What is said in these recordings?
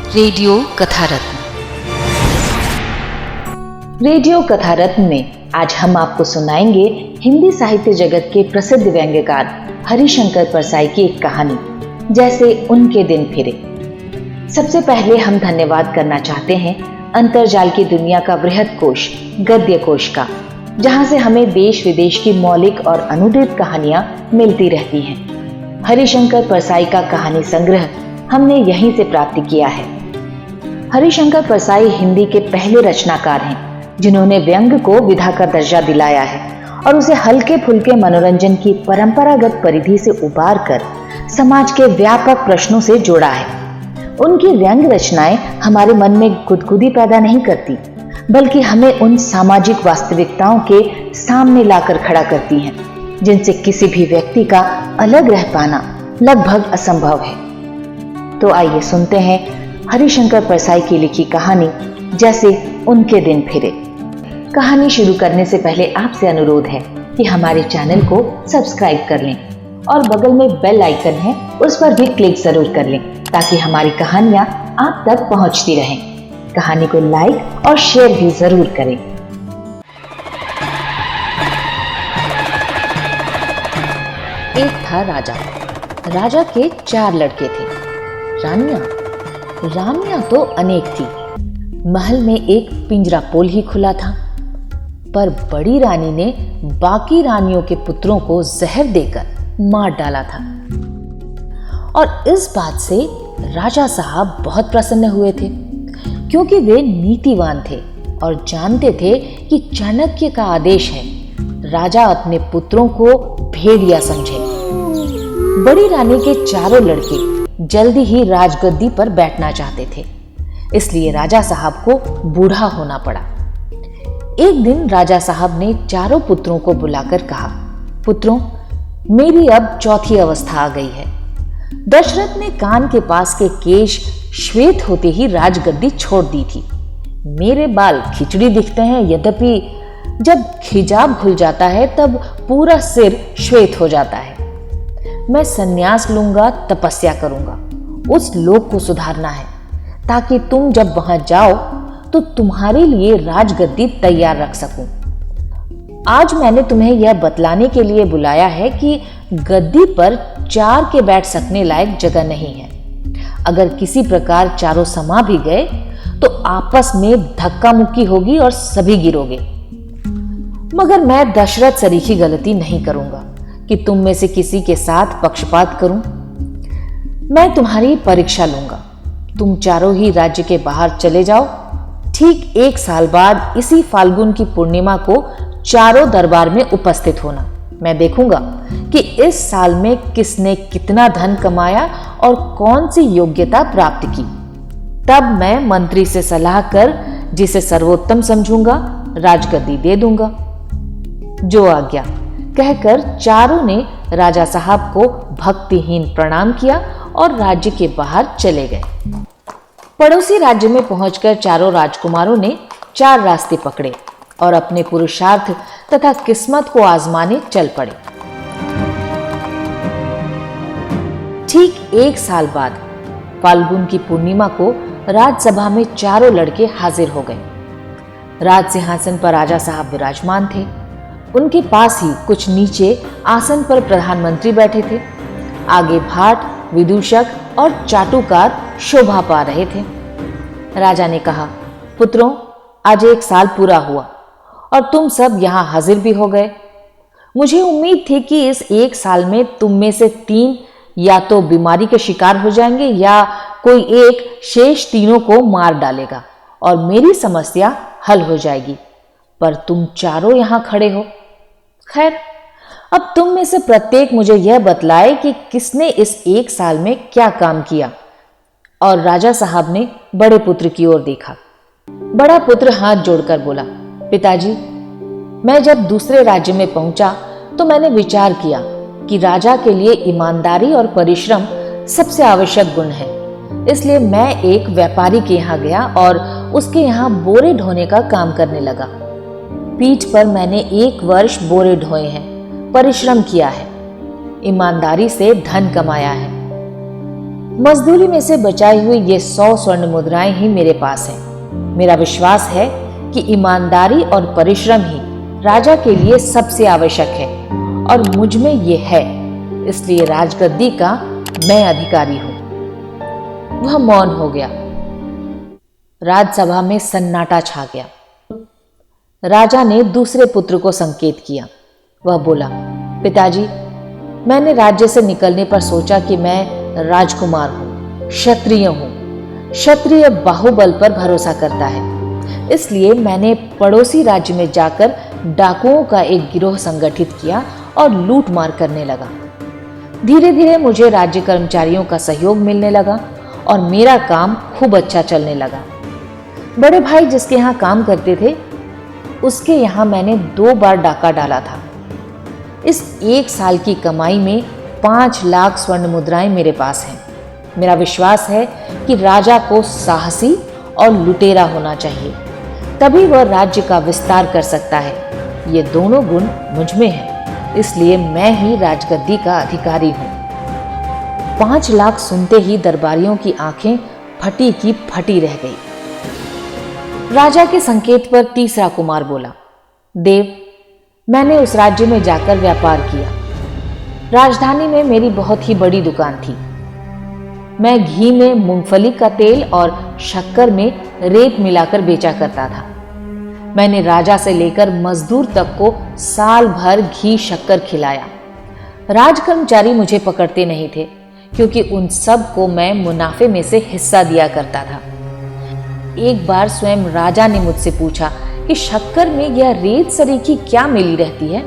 Radio कथा रत्न। Radio कथा रत्न में आज हम आपको सुनाएंगे हिंदी साहित्य जगत के प्रसिद्ध व्यंग्यकार हरिशंकर परसाई की एक कहानी, जैसे उनके दिन फिरे। सबसे पहले हम धन्यवाद करना चाहते हैं अंतरजाल की दुनिया का वृहद कोश गद्य कोश का, जहां से हमें देश विदेश की मौलिक और अनुदित कहानियां मिलती रहती हैं। हरिशंकर परसाई का कहानी संग्रह हमने यहीं से प्राप्त किया है। हरिशंकर परसाई हिंदी के पहले रचनाकार हैं जिन्होंने व्यंग को विधा का दर्जा दिलाया है और उसे हल्के फुल्के मनोरंजन की परंपरागत परिधि से उबार कर समाज के व्यापक प्रश्नों से जोड़ा है। उनकी व्यंग रचनाएं हमारे मन में गुदगुदी पैदा नहीं करती, बल्कि हमें उन सामाजिक वास्तविकताओं के सामने लाकर खड़ा करती हैं जिनसे किसी भी व्यक्ति का अलग रह पाना लगभग असंभव है। तो आइए सुनते हैं हरिशंकर परसाई की लिखी कहानी, जैसे उनके दिन फिरे। कहानी शुरू करने से पहले आपसे अनुरोध है कि हमारे चैनल को सब्सक्राइब कर लें और बगल में बेल आइकन है, उस पर भी क्लिक जरूर कर लें ताकि हमारी कहानियां आप तक पहुंचती रहें। कहानी को लाइक और शेयर भी जरूर करें। एक था राजा। राजा के 4 लड़के थे। रानियां तो अनेक थी। महल में एक पिंजरा पोल ही खुला था, पर बड़ी रानी ने बाकी रानियों के पुत्रों को जहर देकर मार डाला था। और इस बात से राजा साहब बहुत प्रसन्न हुए थे, क्योंकि वे नीतिवान थे और जानते थे कि चाणक्य का आदेश है राजा अपने पुत्रों को भेड़िया समझे। बड़ी रानी के 4 लड़के जल्दी ही राजगद्दी पर बैठना चाहते थे, इसलिए राजा साहब को बूढ़ा होना पड़ा। एक दिन राजा साहब ने 4 पुत्रों को बुलाकर कहा, पुत्रों, मेरी अब चौथी अवस्था आ गई है। दशरथ ने कान के पास के केश श्वेत होते ही राजगद्दी छोड़ दी थी। मेरे बाल खिचड़ी दिखते हैं, यद्यपि जब हिजाब खुल जाता है तब पूरा सिर श्वेत हो जाता है। मैं संन्यास लूंगा, तपस्या करूंगा। उस लोक को सुधारना है ताकि तुम जब वहां जाओ तो तुम्हारे लिए राजगद्दी तैयार रख सकूं। आज मैंने तुम्हें यह बतलाने के लिए बुलाया है कि गद्दी पर 4 के बैठ सकने लायक जगह नहीं है। अगर किसी प्रकार चारों समा भी गए तो आपस में धक्का मुक्की होगी और सभी गिरोगे। मगर मैं दशरथ सरीखी गलती नहीं करूंगा कि तुम में से किसी के साथ पक्षपात करूं। मैं तुम्हारी परीक्षा लूंगा। तुम चारों ही राज्य के बाहर चले जाओ। ठीक 1 साल बाद इसी फाल्गुन की पूर्णिमा को चारों दरबार में उपस्थित होना। मैं देखूंगा कि इस साल में किसने कितना धन कमाया और कौन सी योग्यता प्राप्त की। तब मैं मंत्री से सलाह कर जिसे सर्वोत्तम समझूंगा राजगद्दी दे दूंगा। जो आज्ञा, कहकर चारों ने राजा साहब को भक्तिहीन प्रणाम किया और राज्य के बाहर चले गए। पड़ोसी राज्य में पहुंचकर चारों राजकुमारों ने 4 रास्ते पकड़े और अपने पुरुषार्थ तथा किस्मत को आजमाने चल पड़े। ठीक 1 साल बाद फाल्गुन की पूर्णिमा को राजसभा में चारों लड़के हाजिर हो गए। राज सिंहासन पर राजा साहब विराजमान थे। उनके पास ही कुछ नीचे आसन पर प्रधानमंत्री बैठे थे। आगे भाट, विदूषक और चाटुकार शोभा पा रहे थे। राजा ने कहा, पुत्रों, आज 1 साल पूरा हुआ और तुम सब यहां हाजिर भी हो गए। मुझे उम्मीद थी कि इस 1 साल में तुम में से 3 या तो बीमारी के शिकार हो जाएंगे या कोई एक शेष तीनों को मार डालेगा और मेरी समस्या हल हो जाएगी, पर तुम चारों यहां खड़े हो। खैर, अब तुम में से प्रत्येक मुझे यह बतलाए कि किसने इस 1 साल में क्या काम किया। और राजा साहब ने बड़े पुत्र की ओर देखा। बड़ा पुत्र हाथ जोड़कर बोला, पिताजी, मैं जब दूसरे राज्य में पहुंचा तो मैंने विचार किया कि राजा के लिए ईमानदारी और परिश्रम सबसे आवश्यक गुण है। इसलिए मैं एक व्यापारी के यहाँ गया और उसके यहाँ बोरे ढोने का काम करने लगा। पीठ पर मैंने 1 वर्ष बोरे ढोए हैं, परिश्रम किया है, ईमानदारी से धन कमाया है। मजदूरी में से बचाई हुई ये 100 स्वर्ण मुद्राएं ही मेरे पास हैं। मेरा विश्वास है कि ईमानदारी और परिश्रम ही राजा के लिए सबसे आवश्यक है और मुझ में ये है, इसलिए राजगद्दी का मैं अधिकारी हूं। वह मौन हो गया। राजसभा में सन्नाटा छा गया। राजा ने दूसरे पुत्र को संकेत किया। वह बोला, पिताजी, मैंने राज्य से निकलने पर सोचा कि मैं राजकुमार हूं, क्षत्रिय हूं। क्षत्रिय बाहुबल पर भरोसा करता है, इसलिए मैंने पड़ोसी राज्य में जाकर डाकुओं का एक गिरोह संगठित किया और लूट मार करने लगा। धीरे धीरे मुझे राज्य कर्मचारियों का सहयोग मिलने लगा और मेरा काम खूब अच्छा चलने लगा। बड़े भाई जिसके यहाँ काम करते थे, उसके यहाँ मैंने 2 बार डाका डाला था। इस 1 साल की कमाई में 5 लाख स्वर्ण मुद्राएं मेरे पास हैं। मेरा विश्वास है कि राजा को साहसी और लुटेरा होना चाहिए, तभी वह राज्य का विस्तार कर सकता है। ये दोनों गुण मुझ में हैं, इसलिए मैं ही राजगद्दी का अधिकारी हूं। 5 लाख सुनते ही दरबारियों की आंखें फटी की फटी रह गई। राजा के संकेत पर तीसरा कुमार बोला, देव, मैंने उस राज्य में जाकर व्यापार किया। राजधानी में मेरी बहुत ही बड़ी दुकान थी। मैं घी में मूंगफली का तेल और शक्कर में रेत मिलाकर बेचा करता था। मैंने राजा से लेकर मजदूर तक को साल भर घी शक्कर खिलाया। राजकर्मचारी मुझे पकड़ते नहीं थे, क्योंकि उन सब को मैं मुनाफे में से हिस्सा दिया करता था। एक बार स्वयं राजा ने मुझसे पूछा कि शक्कर में यह रेत सरीखी क्या मिली रहती है।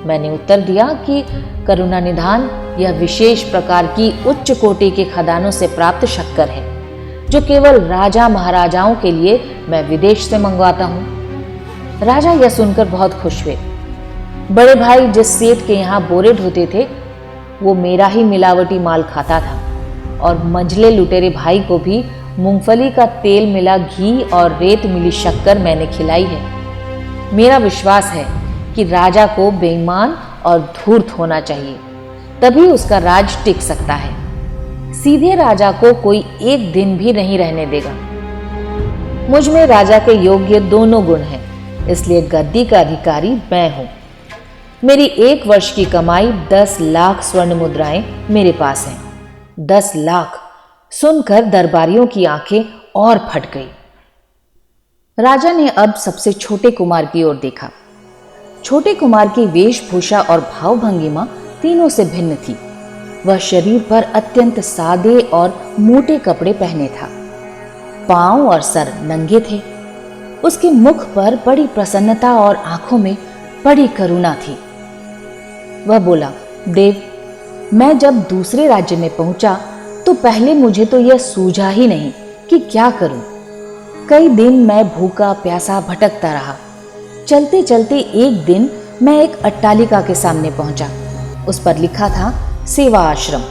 मैंने उत्तर दिया कि करुणा निधान यह विशेष प्रकार की उच्च कोटि के खदानों से प्राप्त शक्कर है, जो केवल राजा महाराजाओं के लिए मैं विदेश से मंगवाता हूं। राजा यह सुनकर बहुत खुश हुए। बड़े भाई जिस सेठ के यहाँ बोरे ढोते थे, वो मेरा ही मिलावटी माल खाता था और मंझले लुटेरे भाई को भी मूंगफली का तेल मिला घी और रेत मिली शक्कर मैंने खिलाई है। मेरा विश्वास है कि राजा को बेईमान और धूर्त होना चाहिए, तभी उसका राज टिक सकता है। सीधे राजा को कोई एक दिन भी नहीं रहने देगा। मुझ में राजा के योग्य दोनों गुण हैं, इसलिए गद्दी का अधिकारी मैं हूं। मेरी 1 वर्ष की कमाई 10 लाख स्वर्ण मुद्राएं मेरे पास हैं। 10 लाख सुनकर दरबारियों की आंखें और फट गई। राजा ने अब सबसे छोटे कुमार की ओर देखा। छोटे कुमार की वेशभूषा और भाव भंगिमा तीनों से भिन्न थी। वह शरीर पर अत्यंत सादे और मोटे कपड़े पहने था। पांव और सर नंगे थे। उसके मुख पर बड़ी प्रसन्नता और आंखों में बड़ी करुणा थी। वह बोला, देव, मैं जब दूसरे राज्य में पहुंचा तो पहले मुझे तो यह सूझा ही नहीं कि क्या करूं। कई दिन मैं भूखा प्यासा भटकता रहा। चलते चलते एक दिन मैं एक अट्टालिका के सामने पहुंचा। उस पर लिखा था सेवा आश्रम।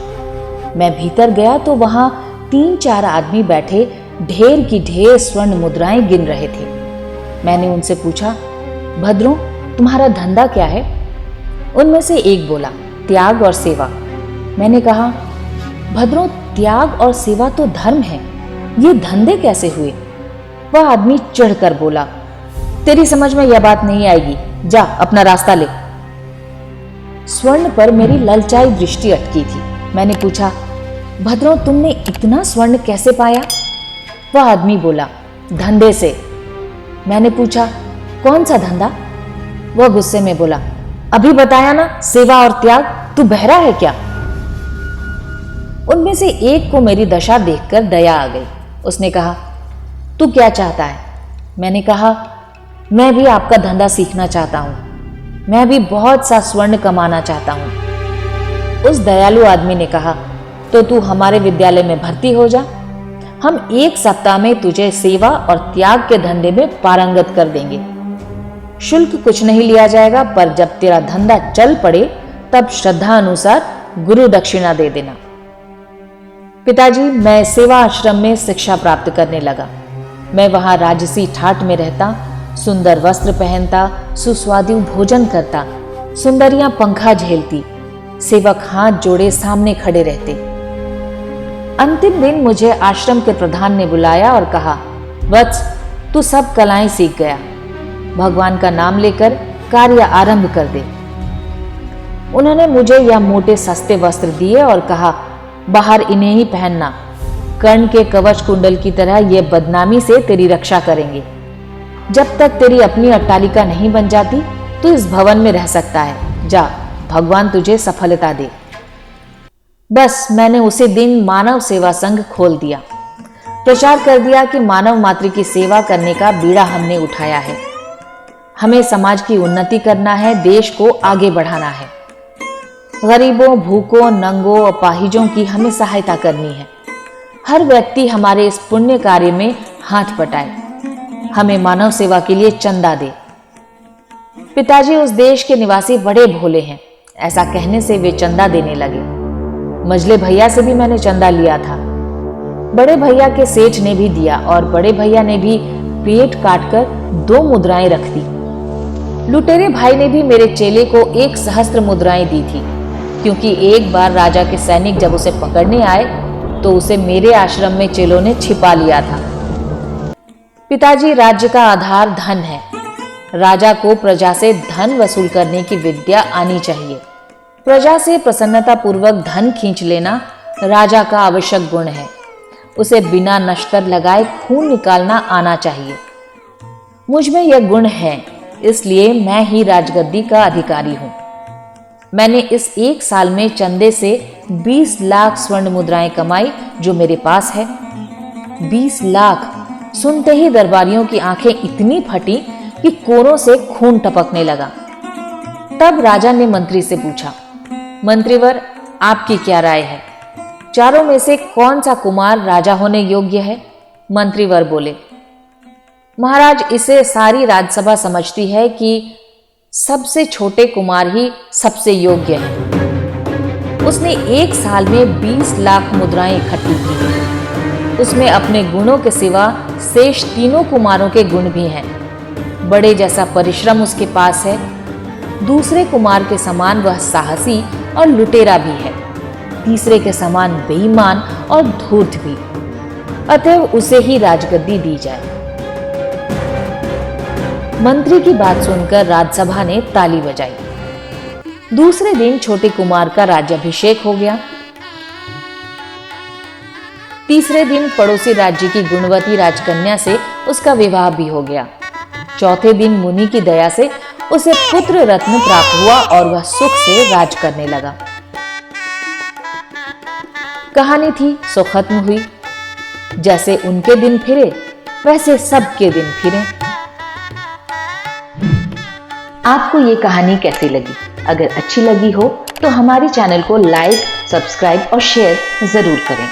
मैं भीतर गया तो वहां 3-4 आदमी बैठे ढेर की ढेर स्वर्ण मुद्राएं गिन रहे थे। मैंने उनसे पूछा, भद्रों, तुम्हारा धंधा क्या है? उनमें से एक बोला, त्याग और सेवा। मैंने कहा, भद्रों, त्याग और सेवा तो धर्म है, ये धंधे कैसे हुए? वह आदमी चढ़कर बोला, तेरी समझ में यह बात नहीं आएगी, जा अपना रास्ता ले। स्वर्ण पर मेरी ललचाई दृष्टि अटकी थी। मैंने पूछा, भद्रों, तुमने इतना स्वर्ण कैसे पाया? वह आदमी बोला, धंधे से। मैंने पूछा, कौन सा धंधा? वह गुस्से में बोला, अभी बताया ना, सेवा और त्याग, तू बहरा है क्या? उनमें से एक को मेरी दशा देखकर दया आ गई। उसने कहा, तू क्या चाहता है? मैंने कहा, मैं भी आपका धंधा सीखना चाहता हूं। मैं भी बहुत सा स्वर्ण कमाना चाहता हूं। उस दयालु आदमी ने कहा, तो तू हमारे विद्यालय में भर्ती हो जा। हम 1 सप्ताह में तुझे सेवा और त्याग के धंधे में पारंगत कर देंगे। शुल्क कुछ नहीं लिया जाएगा, पर जब तेरा धंधा चल पड़े तब श्रद्धा अनुसार गुरु दक्षिणा दे देना। पिताजी, मैं सेवा आश्रम में शिक्षा प्राप्त करने लगा। मैं वहां राजसी ठाट में रहता, सुंदर वस्त्र पहनता, सुस्वादु भोजन करता, सुंदरियां पंखा झेलती, सेवक हाथ जोड़े सामने खड़े रहते। अंतिम दिन मुझे आश्रम के प्रधान ने बुलाया और कहा, वत्स, तू सब कलाएं सीख गया, भगवान का नाम लेकर कार्य आरंभ कर दे। उन्होंने मुझे यह मोटे सस्ते वस्त्र दिए और कहा, बाहर इन्हें ही पहनना, कर्ण के कवच कुंडल की तरह ये बदनामी से तेरी रक्षा करेंगे। जब तक तेरी अपनी अट्टालिका नहीं बन जाती तो इस भवन में रह सकता है। जा, भगवान तुझे सफलता दे। बस मैंने उसी दिन मानव सेवा संघ खोल दिया, प्रचार कर दिया कि मानव मात्र की सेवा करने का बीड़ा हमने उठाया है। हमें समाज की उन्नति करना है, देश को आगे बढ़ाना है। गरीबों, भूखों, नंगों, अपाहिजों की हमें सहायता करनी है। हर व्यक्ति हमारे इस पुण्य कार्य में हाथ बटाए, हमें मानव सेवा के लिए चंदा दे। पिताजी उस देश के निवासी बड़े भोले हैं, ऐसा कहने से वे चंदा देने लगे। मझले भैया से भी मैंने चंदा लिया था। बड़े भैया के सेठ ने भी दिया और बड़े भैया ने भी पेट काटकर 2 मुद्राएं रख दी। लुटेरे भाई ने भी मेरे चेले को 1 सहस्त्र मुद्राएं दी थी, क्योंकि एक बार राजा के सैनिक जब उसे पकड़ने आए तो उसे मेरे आश्रम में चेलों ने छिपा लिया था। पिताजी, राज्य का आधार धन है। राजा को प्रजा से धन वसूल करने की विद्या आनी चाहिए। प्रजा से प्रसन्नता पूर्वक धन खींच लेना राजा का आवश्यक गुण है। उसे बिना नश्तर लगाए खून निकालना आना चाहिए। मुझ में यह गुण है, इसलिए मैं ही राजगद्दी का अधिकारी हूं। मैंने इस 1 साल में चंदे से 20 लाख स्वर्ण मुद्राएं कमाई, जो मेरे पास है। 20 लाख सुनते ही दरबारियों की आंखें इतनी फटी कि कोरों से खून टपकने लगा। तब राजा ने मंत्री से पूछा, मंत्रीवर, आपकी क्या राय है? चारों में से कौन सा कुमार राजा होने योग्य है? मंत्रीवर बोले, महाराज, इसे सारी राजसभा समझती है कि सबसे छोटे कुमार ही सबसे योग्य है। उसने 1 साल में 20 लाख मुद्राएं इकट्ठी की। उसमें अपने गुणों के सिवा शेष 3 कुमारों के गुण भी हैं। बड़े जैसा परिश्रम उसके पास है। दूसरे कुमार के समान वह साहसी और लुटेरा भी है। तीसरे के समान बेईमान और धूर्त भी। अतएव उसे ही राजगद्दी दी जाए। मंत्री की बात सुनकर राजसभा ने ताली बजाई। दूसरे दिन छोटे कुमार का राज्याभिषेक हो गया। तीसरे दिन पड़ोसी राज्य की गुणवती राजकन्या से उसका विवाह भी हो गया। चौथे दिन मुनि की दया से उसे पुत्र रत्न प्राप्त हुआ और वह सुख से राज करने लगा। कहानी थी सो खत्म हुई। जैसे उनके दिन फिरे वैसे सबके दिन फिरे। आपको ये कहानी कैसी लगी? अगर अच्छी लगी हो तो हमारे चैनल को लाइक, सब्सक्राइब और शेयर जरूर करें।